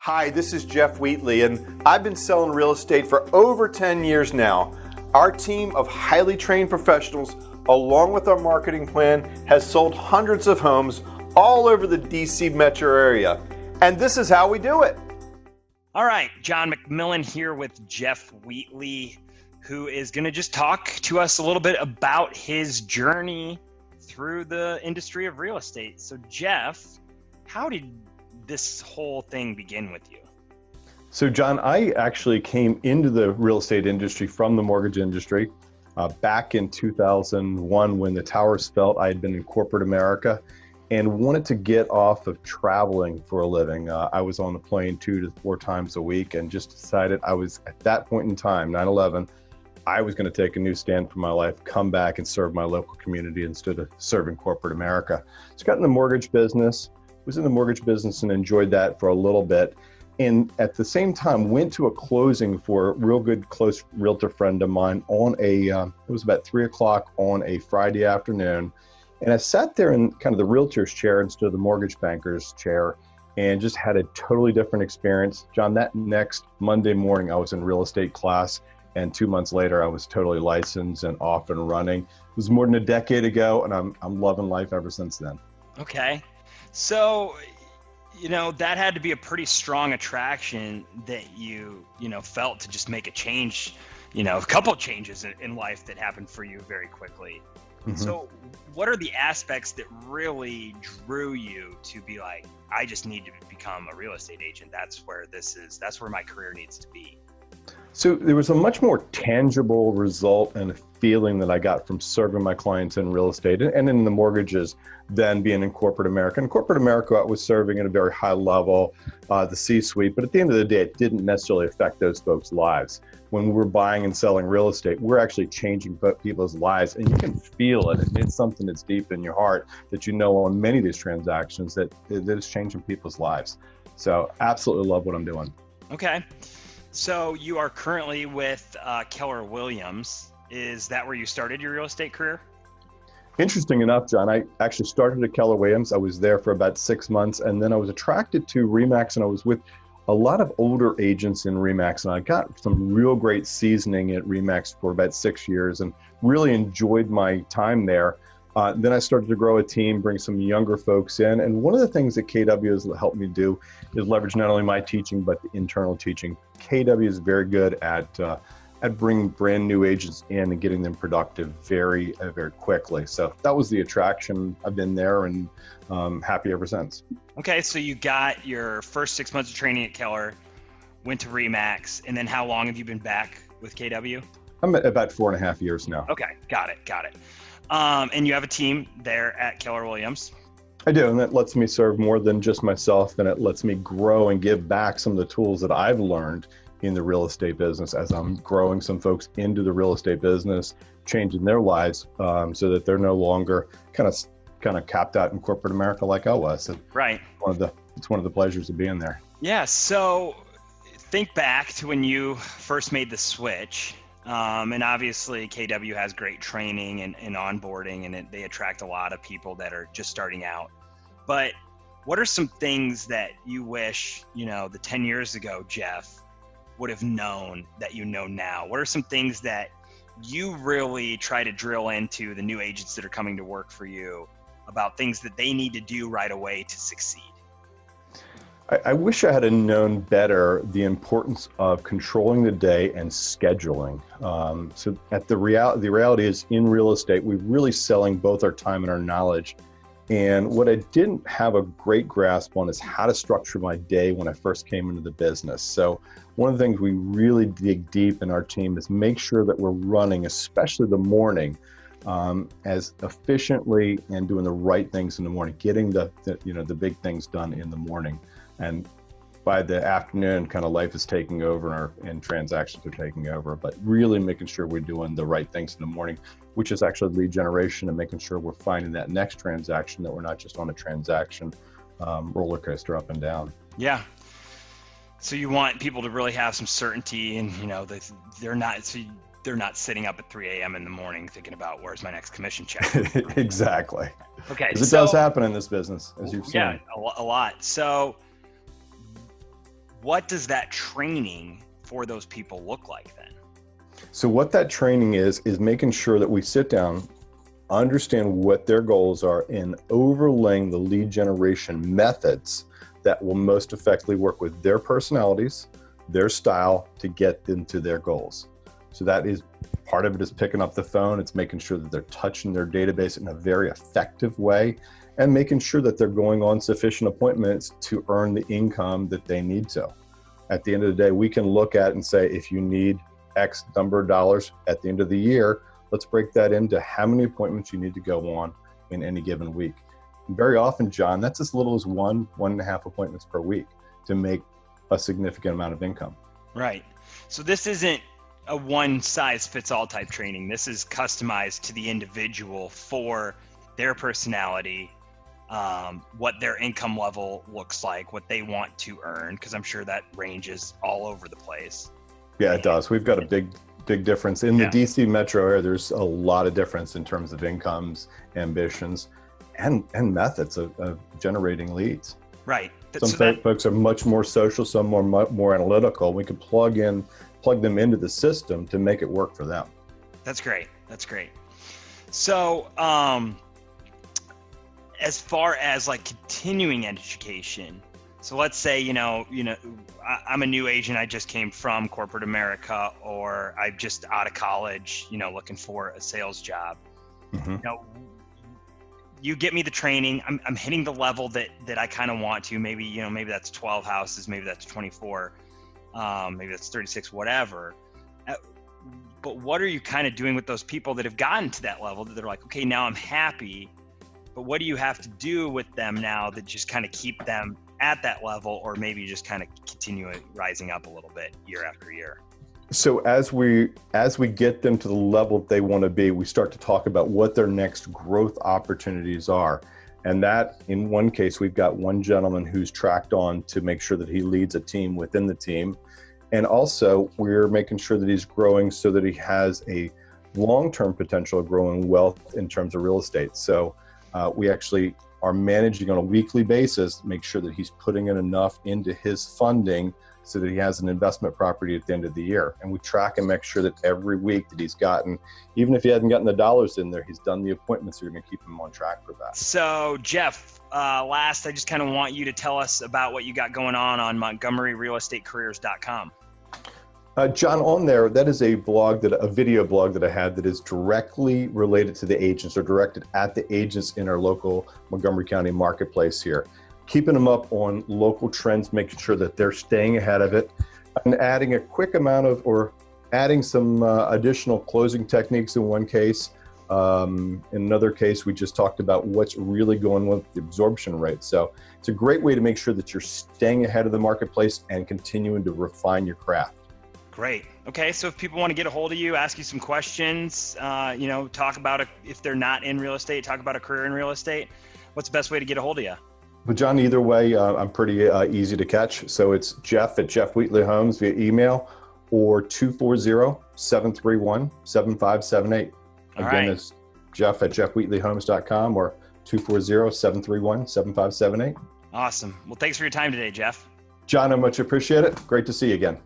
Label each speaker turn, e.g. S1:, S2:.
S1: Hi, this is Jeff Wheatley, and I've been selling real estate for over 10 years now. Our team of highly trained professionals, along with our marketing plan, has sold hundreds of homes all over the DC metro area. And this is how we do it.
S2: All right, John McMillan here with Jeff Wheatley, who is going to just talk to us a little bit about his journey through the industry of real estate. So Jeff, how did this whole thing begin with you?
S3: So John, I actually came into the real estate industry from the mortgage industry back in 2001 when the towers fell. I had been in corporate America and wanted to get off of traveling for a living. I was on the plane 2 to 4 times a week and just decided I was, at that point in time, 9/11, I was going to take a new stand for my life, come back and serve my local community instead of serving corporate America. So got in the mortgage business, was in the mortgage business and enjoyed that for a little bit. And at the same time, went to a closing for a real good close realtor friend of mine on it was about 3 o'clock on a Friday afternoon. And I sat there in kind of the realtor's chair instead of the mortgage banker's chair and just had a totally different experience. John, that next Monday morning, I was in real estate class. And 2 months later, I was totally licensed and off and running. It was more than a decade ago, and I'm loving life ever since then.
S2: Okay. So, that had to be a pretty strong attraction that you felt to just make a change, a couple of changes in life that happened for you very quickly. Mm-hmm. So what are the aspects that really drew you to be like, I just need to become a real estate agent? That's where my career needs to be.
S3: So there was a much more tangible result and a feeling that I got from serving my clients in real estate and in the mortgages than being in corporate America. In corporate America, I was serving at a very high level, the C-suite, but at the end of the day, it didn't necessarily affect those folks' lives. When we're buying and selling real estate, we're actually changing people's lives, and you can feel it. It's something that's deep in your heart that on many of these transactions that is changing people's lives. So absolutely love what I'm doing.
S2: Okay. So you are currently with Keller Williams. Is that where you started your real estate career?
S3: Interesting enough, John, I actually started at Keller Williams. I was there for about 6 months, and then I was attracted to RE/MAX, and I was with a lot of older agents in RE/MAX, and I got some real great seasoning at RE/MAX for about 6 years and really enjoyed my time there. Then I started to grow a team, bring some younger folks in. And one of the things that KW has helped me do is leverage not only my teaching, but the internal teaching. KW is very good at bringing brand new agents in and getting them productive very, very quickly. So that was the attraction. I've been there and happy ever since.
S2: Okay, so you got your first 6 months of training at Keller, went to RE/MAX, and then how long have you been back with KW?
S3: I'm at about 4.5 years now.
S2: Okay, got it. And you have a team there at Keller Williams.
S3: I do, and that lets me serve more than just myself, and it lets me grow and give back some of the tools that I've learned in the real estate business as I'm growing some folks into the real estate business, changing their lives so that they're no longer kind of capped out in corporate America like I was. And
S2: right.
S3: It's one of the pleasures of being there.
S2: Yeah. So think back to when you first made the switch. And obviously KW has great training and onboarding, and they attract a lot of people that are just starting out. But what are some things that you wish, the 10 years ago, Jeff, would have known that you know now? What are some things that you really try to drill into the new agents that are coming to work for you about things that they need to do right away to succeed?
S3: I wish I had known better the importance of controlling the day and scheduling. So the reality is in real estate, we're really selling both our time and our knowledge. And what I didn't have a great grasp on is how to structure my day when I first came into the business. So one of the things we really dig deep in our team is make sure that we're running, especially the morning, as efficiently and doing the right things in the morning, getting the big things done in the morning. And by the afternoon, kind of life is taking over and transactions are taking over, but really making sure we're doing the right things in the morning, which is actually lead generation and making sure we're finding that next transaction, that we're not just on a transaction roller coaster up and down.
S2: Yeah. So you want people to really have some certainty, and they're not sitting up at 3 a.m. in the morning thinking about where's my next commission check.
S3: Exactly.
S2: Okay.
S3: Because it does happen in this business, as you've seen.
S2: Yeah, a lot. So what does that training for those people look like then?
S3: So what that training is making sure that we sit down, understand what their goals are, and overlaying the lead generation methods that will most effectively work with their personalities, their style, to get them to their goals. So that is part of it, is picking up the phone. It's making sure that they're touching their database in a very effective way, and making sure that they're going on sufficient appointments to earn the income that they need to. At the end of the day, we can look at it and say, if you need X number of dollars at the end of the year, let's break that into how many appointments you need to go on in any given week. And very often, John, that's as little as 1.5 appointments per week to make a significant amount of income.
S2: Right. So this isn't a one size fits all type training. This is customized to the individual for their personality, what their income level looks like, what they want to earn, because I'm sure that ranges all over the place.
S3: Yeah, it does. We've got a big difference. In the DC metro area, there's a lot of difference in terms of incomes, ambitions, and methods of generating leads.
S2: Right.
S3: Some folks are much more social, some more analytical. We can plug them into the system to make it work for them.
S2: That's great. That's great. So, as far as like continuing education, so let's say, I'm a new agent. I just came from corporate America, or I'm just out of college, looking for a sales job.
S3: Mm-hmm.
S2: You get me the training. I'm hitting the level that I kind of want to. Maybe that's 12 houses, maybe that's 24, maybe that's 36, whatever. But what are you kind of doing with those people that have gotten to that level that they're like, okay, now I'm happy, but what do you have to do with them now that just kind of keep them at that level, or maybe just kind of continue it rising up a little bit year after year?
S3: So as we get them to the level they want to be, we start to talk about what their next growth opportunities are. And that, in one case, we've got one gentleman who's tracked on to make sure that he leads a team within the team. And also we're making sure that he's growing so that he has a long-term potential of growing wealth in terms of real estate. So we actually are managing on a weekly basis to make sure that he's putting in enough into his funding so that he has an investment property at the end of the year. And we track and make sure that every week that he's gotten, even if he hasn't gotten the dollars in there, he's done the appointments. So we're going to keep him on track for that.
S2: So Jeff, last, I just kind of want you to tell us about what you got going on MontgomeryRealEstateCareers.com.
S3: John, on there, that is a video blog that I had that is directly related to the agents, or directed at the agents in our local Montgomery County marketplace here. Keeping them up on local trends, making sure that they're staying ahead of it, and adding a quick amount of, or adding some additional closing techniques in one case. In another case, we just talked about what's really going on with the absorption rate. So it's a great way to make sure that you're staying ahead of the marketplace and continuing to refine your craft.
S2: Great. Okay. So if people want to get a hold of you, ask you some questions, talk about if they're not in real estate, talk about a career in real estate, what's the best way to get a hold of you?
S3: But John, either way, I'm pretty easy to catch. So it's Jeff at Jeff Wheatley Homes via email, or 240-731-7578. Again, it's Jeff at JeffWheatleyHomes.com, or 240-731-7578.
S2: Awesome. Well, thanks for your time today, Jeff.
S3: John, I much appreciate it. Great to see you again.